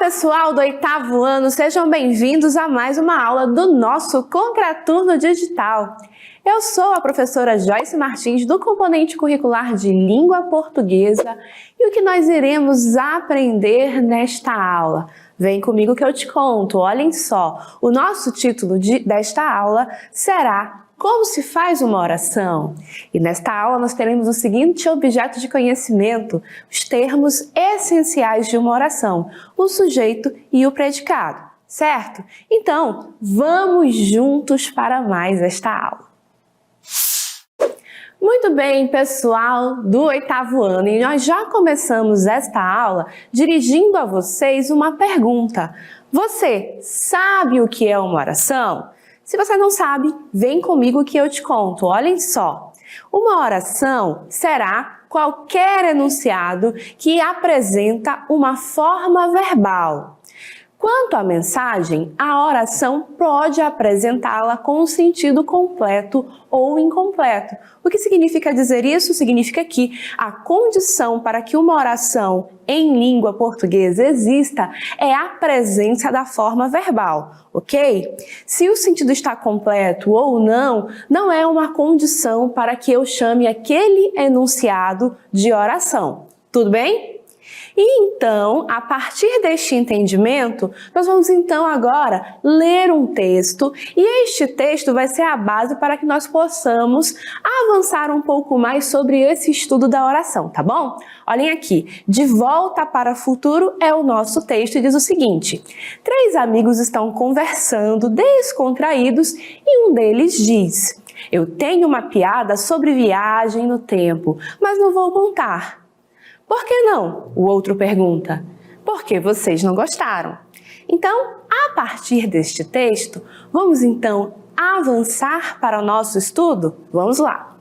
Pessoal do 8º ano, sejam bem-vindos a mais uma aula do nosso Contraturno Digital. Eu sou a professora Joyce Martins, do componente curricular de Língua Portuguesa, e o que nós iremos aprender nesta aula? Vem comigo que eu te conto. Olhem só, o nosso título desta aula será Como se faz uma oração? E nesta aula nós teremos o seguinte objeto de conhecimento, os termos essenciais de uma oração, o sujeito e o predicado, certo? Então, vamos juntos para mais esta aula. Muito bem, pessoal do 8º ano, e nós já começamos esta aula dirigindo a vocês uma pergunta. Você sabe o que é uma oração? Se você não sabe, vem comigo que eu te conto. Olhem só, uma oração será qualquer enunciado que apresenta uma forma verbal. Quanto à mensagem, a oração pode apresentá-la com um sentido completo ou incompleto. O que significa dizer isso? Significa que a condição para que uma oração em língua portuguesa exista é a presença da forma verbal, ok? Se o sentido está completo ou não, não é uma condição para que eu chame aquele enunciado de oração. Tudo bem? E então, a partir deste entendimento, nós vamos então agora ler um texto e este texto vai ser a base para que nós possamos avançar um pouco mais sobre esse estudo da oração, tá bom? Olhem aqui, De Volta para o Futuro é o nosso texto e diz o seguinte: 3 amigos estão conversando descontraídos e um deles diz: "Eu tenho uma piada sobre viagem no tempo, mas não vou contar." "Por que não?" o outro pergunta. "Porque vocês não gostaram." Então, a partir deste texto, vamos então avançar para o nosso estudo? Vamos lá!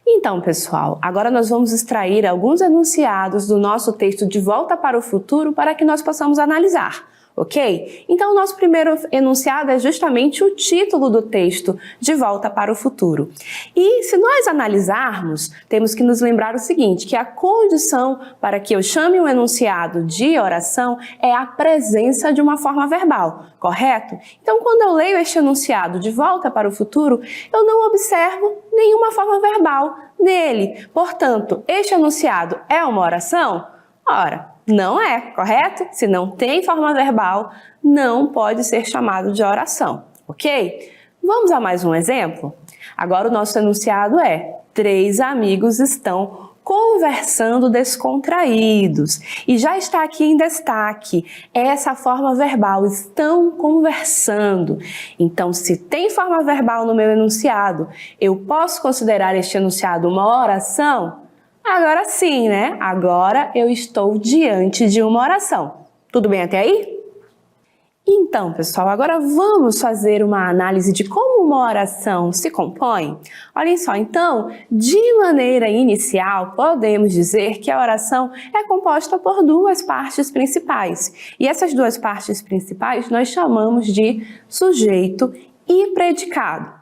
Então, pessoal, agora nós vamos extrair alguns enunciados do nosso texto De Volta para o Futuro para que nós possamos analisar. Ok? Então, o nosso primeiro enunciado é justamente o título do texto, De Volta para o Futuro. E se nós analisarmos, temos que nos lembrar o seguinte, que a condição para que eu chame um enunciado de oração é a presença de uma forma verbal, correto? Então, quando eu leio este enunciado De Volta para o Futuro, eu não observo nenhuma forma verbal nele. Portanto, este enunciado é uma oração? Ora, não é, correto? Se não tem forma verbal, não pode ser chamado de oração, ok? Vamos a mais um exemplo? Agora o nosso enunciado é: 3 amigos estão conversando descontraídos. E já está aqui em destaque essa forma verbal, estão conversando. Então, se tem forma verbal no meu enunciado, eu posso considerar este enunciado uma oração? Agora sim, né? Agora eu estou diante de uma oração. Tudo bem até aí? Então, pessoal, agora vamos fazer uma análise de como uma oração se compõe? Olhem só, então, de maneira inicial, podemos dizer que a oração é composta por 2 partes principais. E essas 2 partes principais nós chamamos de sujeito e predicado.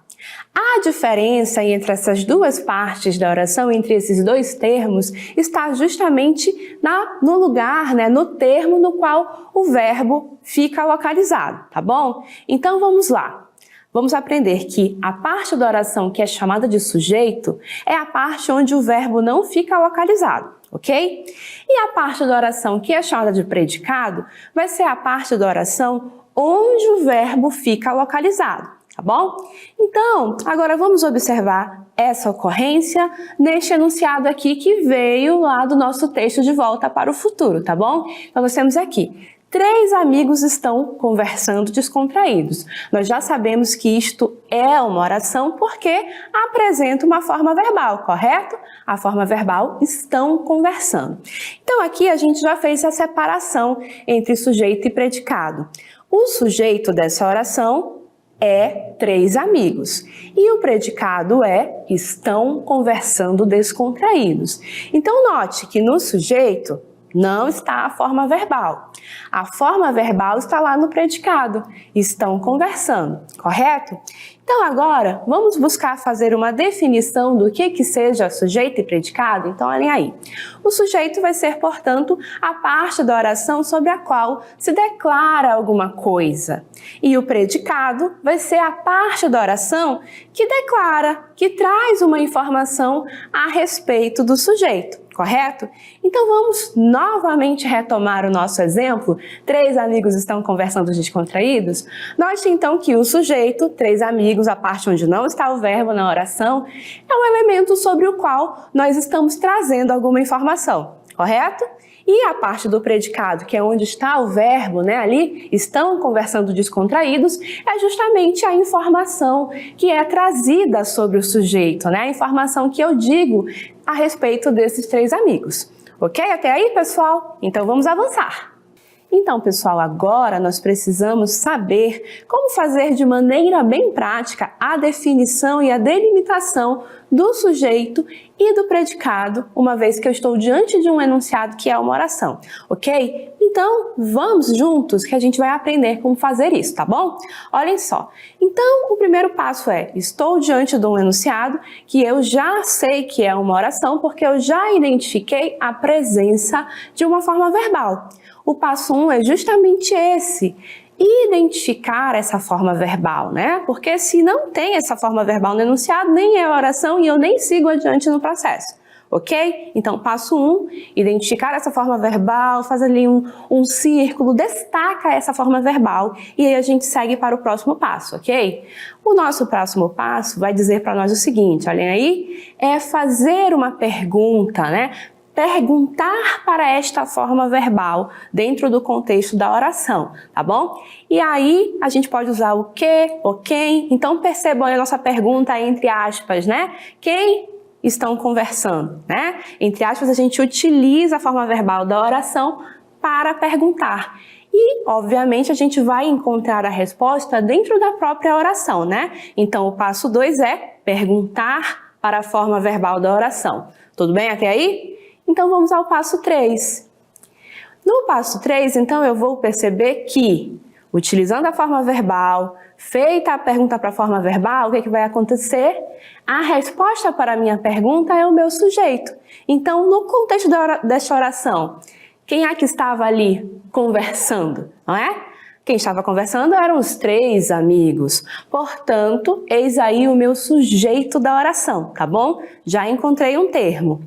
A diferença entre essas 2 partes da oração, entre esses 2 termos, está justamente no lugar, no termo no qual o verbo fica localizado, tá bom? Então vamos lá. Vamos aprender que a parte da oração que é chamada de sujeito é a parte onde o verbo não fica localizado, ok? E a parte da oração que é chamada de predicado vai ser a parte da oração onde o verbo fica localizado. Tá bom? Então, agora vamos observar essa ocorrência neste enunciado aqui que veio lá do nosso texto De Volta para o Futuro, tá bom? Então, nós temos aqui: 3 amigos estão conversando descontraídos. Nós já sabemos que isto é uma oração porque apresenta uma forma verbal, correto? A forma verbal estão conversando. Então, aqui a gente já fez a separação entre sujeito e predicado. O sujeito dessa oração é 3 amigos. E o predicado é estão conversando descontraídos. Então, note que no sujeito Não está a forma verbal. A forma verbal está lá no predicado. Estão conversando, correto? Então agora, vamos buscar fazer uma definição do que seja sujeito e predicado? Então olhem aí. O sujeito vai ser, portanto, a parte da oração sobre a qual se declara alguma coisa. E o predicado vai ser a parte da oração que declara, que traz uma informação a respeito do sujeito. Correto? Então vamos novamente retomar o nosso exemplo. 3 amigos estão conversando descontraídos. Note então que o sujeito, 3 amigos, a parte onde não está o verbo na oração, é um elemento sobre o qual nós estamos trazendo alguma informação. Correto? E a parte do predicado, que é onde está o verbo, ali, estão conversando descontraídos, é justamente a informação que é trazida sobre o sujeito, a informação que eu digo a respeito desses 3 amigos. Ok? Até aí, pessoal? Então vamos avançar. Então, pessoal, agora nós precisamos saber como fazer de maneira bem prática a definição e a delimitação do sujeito e do predicado, uma vez que eu estou diante de um enunciado que é uma oração, ok? Então, vamos juntos que a gente vai aprender como fazer isso, tá bom? Olhem só. Então, o primeiro passo é, estou diante de um enunciado que eu já sei que é uma oração porque eu já identifiquei a presença de uma forma verbal. O passo 1 é justamente esse, identificar essa forma verbal, Porque se não tem essa forma verbal no enunciado, nem é oração e eu nem sigo adiante no processo, ok? Então, passo 1, identificar essa forma verbal, faz ali um círculo, destaca essa forma verbal e aí a gente segue para o próximo passo, ok? O nosso próximo passo vai dizer para nós o seguinte, olhem aí, é fazer uma pergunta, Perguntar para esta forma verbal dentro do contexto da oração, tá bom? E aí a gente pode usar o que, o quem. Então percebam a nossa pergunta entre aspas, Quem estão conversando, Entre aspas a gente utiliza a forma verbal da oração para perguntar. E, obviamente, a gente vai encontrar a resposta dentro da própria oração, Então o passo 2 é perguntar para a forma verbal da oração. Tudo bem até aí? Então, vamos ao passo 3. No passo 3, então, eu vou perceber que, utilizando a forma verbal, feita a pergunta para a forma verbal, o que vai acontecer? A resposta para a minha pergunta é o meu sujeito. Então, no contexto desta oração, quem é que estava ali conversando, não é? Quem estava conversando eram os 3 amigos. Portanto, eis aí o meu sujeito da oração, tá bom? Já encontrei um termo.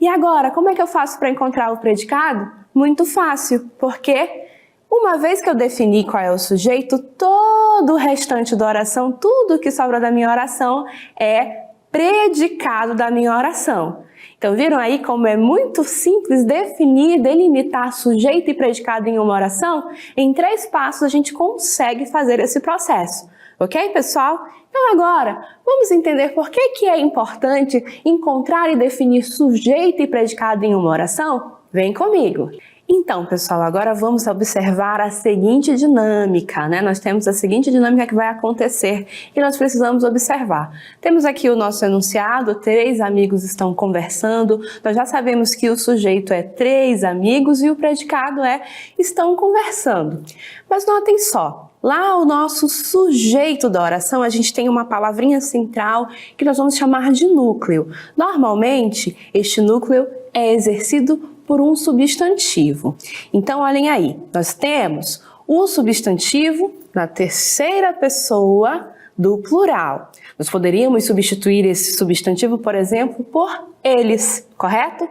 E agora, como é que eu faço para encontrar o predicado? Muito fácil, porque uma vez que eu defini qual é o sujeito, todo o restante da oração, tudo que sobra da minha oração é predicado da minha oração. Então, viram aí como é muito simples definir, delimitar sujeito e predicado em uma oração? Em 3 passos a gente consegue fazer esse processo. Ok, pessoal? Então agora, vamos entender por que é importante encontrar e definir sujeito e predicado em uma oração? Vem comigo! Então, pessoal, agora vamos observar a seguinte dinâmica, Nós temos a seguinte dinâmica que vai acontecer e nós precisamos observar. Temos aqui o nosso enunciado, 3 amigos estão conversando, nós já sabemos que o sujeito é 3 amigos e o predicado é estão conversando. Mas notem só, lá o nosso sujeito da oração, a gente tem uma palavrinha central que nós vamos chamar de núcleo. Normalmente, este núcleo é exercido por um substantivo. Então, olhem aí, nós temos o substantivo na terceira pessoa do plural. Nós poderíamos substituir esse substantivo, por exemplo, por eles, correto?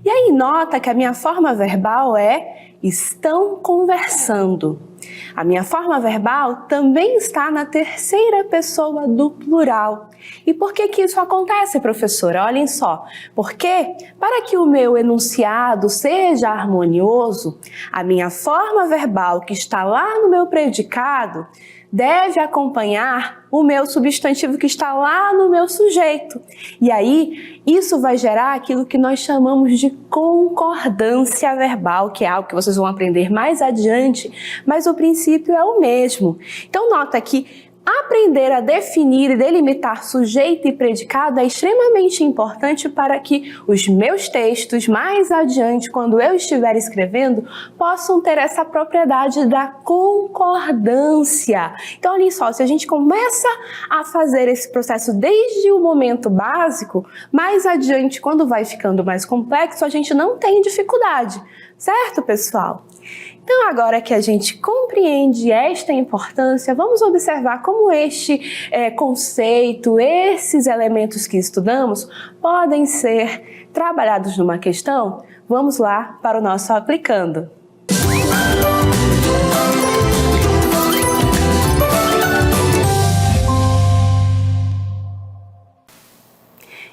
E aí, nota que a minha forma verbal é estão conversando. A minha forma verbal também está na terceira pessoa do plural. E por que isso acontece, professora? Olhem só. Porque, para que o meu enunciado seja harmonioso, a minha forma verbal que está lá no meu predicado deve acompanhar o meu substantivo que está lá no meu sujeito. E aí, isso vai gerar aquilo que nós chamamos de concordância verbal, que é algo que vocês vão aprender mais adiante, mas o princípio é o mesmo. Então, nota que aprender a definir e delimitar sujeito e predicado é extremamente importante para que os meus textos, mais adiante, quando eu estiver escrevendo, possam ter essa propriedade da concordância. Então, olha só, se a gente começa a fazer esse processo desde o momento básico, mais adiante, quando vai ficando mais complexo, a gente não tem dificuldade, certo, pessoal? Então, agora que a gente compreende esta importância, vamos observar como este conceito, esses elementos que estudamos, podem ser trabalhados numa questão? Vamos lá para o nosso aplicando.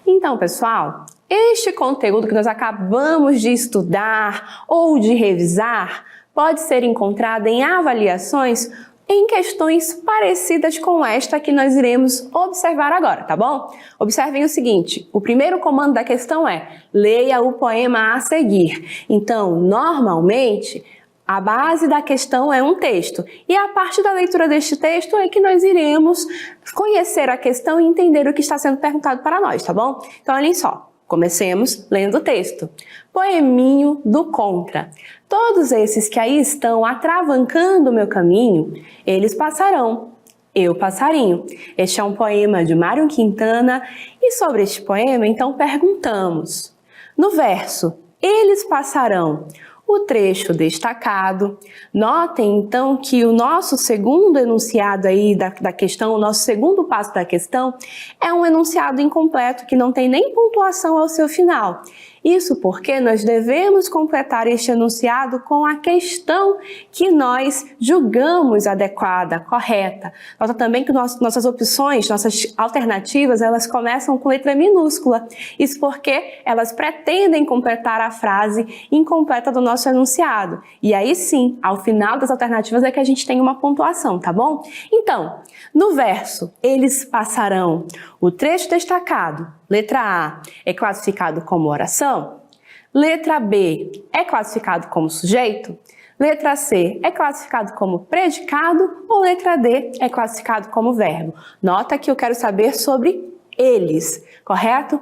Então, pessoal, este conteúdo que nós acabamos de estudar ou de revisar pode ser encontrado em avaliações em questões parecidas com esta que nós iremos observar agora, tá bom? Observem o seguinte, o primeiro comando da questão é: leia o poema a seguir. Então, normalmente, a base da questão é um texto, e a partir da leitura deste texto é que nós iremos conhecer a questão e entender o que está sendo perguntado para nós, tá bom? Então, olhem só, comecemos lendo o texto. Poeminho do Contra. Todos esses que aí estão atravancando o meu caminho, eles passarão. Eu passarinho. Este é um poema de Mário Quintana, e sobre este poema, então, perguntamos. No verso, eles passarão, o trecho destacado. Notem, então, que o nosso segundo enunciado aí da questão, o nosso segundo passo da questão, é um enunciado incompleto que não tem nem pontuação ao seu final. Isso porque nós devemos completar este enunciado com a questão que nós julgamos adequada, correta. Nota também que nossas opções, nossas alternativas, elas começam com letra minúscula. Isso porque elas pretendem completar a frase incompleta do nosso enunciado. E aí sim, ao final das alternativas é que a gente tem uma pontuação, tá bom? Então, no verso, eles passarão, o trecho destacado, letra A, é classificado como oração? Letra B é classificado como sujeito? Letra C é classificado como predicado? Ou letra D é classificado como verbo? Nota que eu quero saber sobre eles, correto?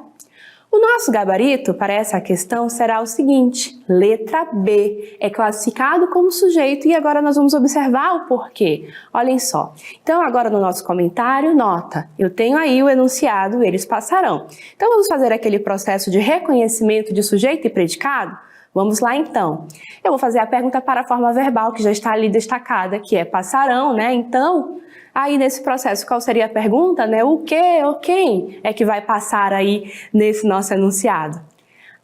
O nosso gabarito para essa questão será o seguinte: letra B é classificado como sujeito, e agora nós vamos observar o porquê. Olhem só. Então, agora no nosso comentário, nota, eu tenho aí o enunciado, eles passarão. Então, vamos fazer aquele processo de reconhecimento de sujeito e predicado? Vamos lá, então. Eu vou fazer a pergunta para a forma verbal, que já está ali destacada, que é passarão, né? Então, aí nesse processo, qual seria a pergunta, né? O que ou quem é que vai passar aí nesse nosso enunciado?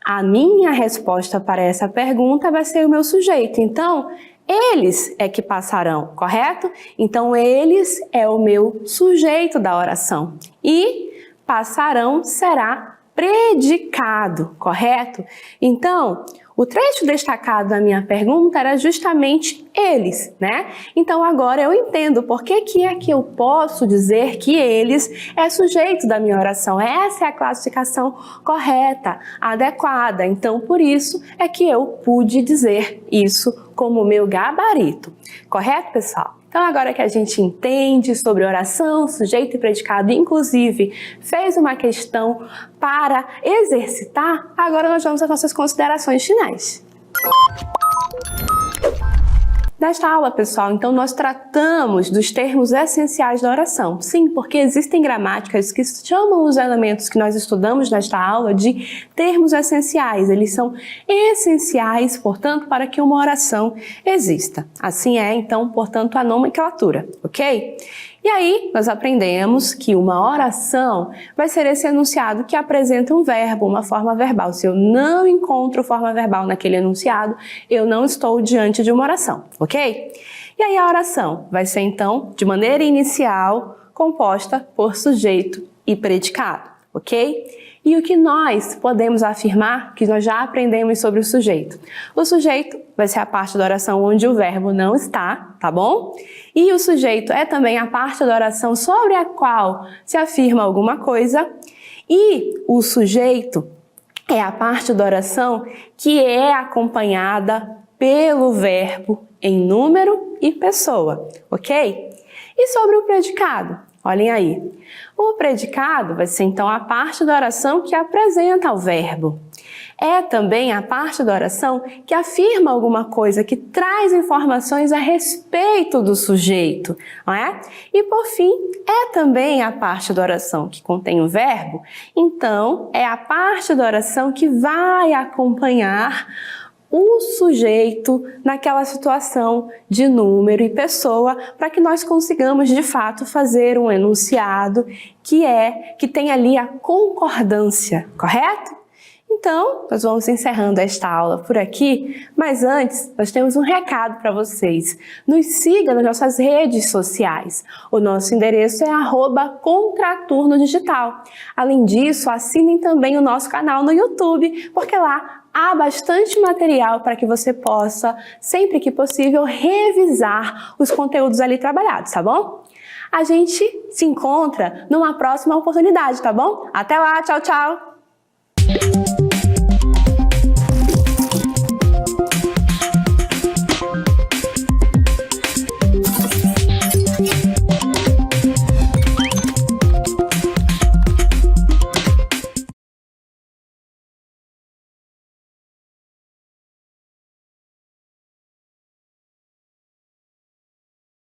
A minha resposta para essa pergunta vai ser o meu sujeito. Então, eles é que passarão, correto? Então, eles é o meu sujeito da oração. E passarão será predicado, correto? Então, o trecho destacado da minha pergunta era justamente eles, né? Então agora eu entendo por que é que eu posso dizer que eles é sujeito da minha oração. Essa é a classificação correta, adequada. Então por isso é que eu pude dizer isso como meu gabarito. Correto, pessoal? Então agora que a gente entende sobre oração, sujeito e predicado, inclusive fez uma questão para exercitar, agora nós vamos às nossas considerações finais. Nesta aula, pessoal, então nós tratamos dos termos essenciais da oração. Sim, porque existem gramáticas que chamam os elementos que nós estudamos nesta aula de termos essenciais. Eles são essenciais, portanto, para que uma oração exista. Assim é, então, portanto, a nomenclatura, ok? E aí, nós aprendemos que uma oração vai ser esse enunciado que apresenta um verbo, uma forma verbal. Se eu não encontro forma verbal naquele enunciado, eu não estou diante de uma oração, ok? E aí a oração vai ser, então, de maneira inicial, composta por sujeito e predicado, ok? E o que nós podemos afirmar que nós já aprendemos sobre o sujeito? O sujeito vai ser a parte da oração onde o verbo não está, tá bom? E o sujeito é também a parte da oração sobre a qual se afirma alguma coisa. E o sujeito é a parte da oração que é acompanhada pelo verbo em número e pessoa, ok? E sobre o predicado? Olhem aí. O predicado vai ser então a parte da oração que apresenta o verbo. É também a parte da oração que afirma alguma coisa, que traz informações a respeito do sujeito, não é? E por fim, é também a parte da oração que contém o verbo, então é a parte da oração que vai acompanhar o sujeito naquela situação de número e pessoa, para que nós consigamos de fato fazer um enunciado que tem ali a concordância, correto? Então, nós vamos encerrando esta aula por aqui, mas antes nós temos um recado para vocês. Nos siga nas nossas redes sociais. O nosso endereço é @contraturno-digital. Além disso, assinem também o nosso canal no YouTube, porque lá há bastante material para que você possa, sempre que possível, revisar os conteúdos ali trabalhados, tá bom? A gente se encontra numa próxima oportunidade, tá bom? Até lá, tchau, tchau!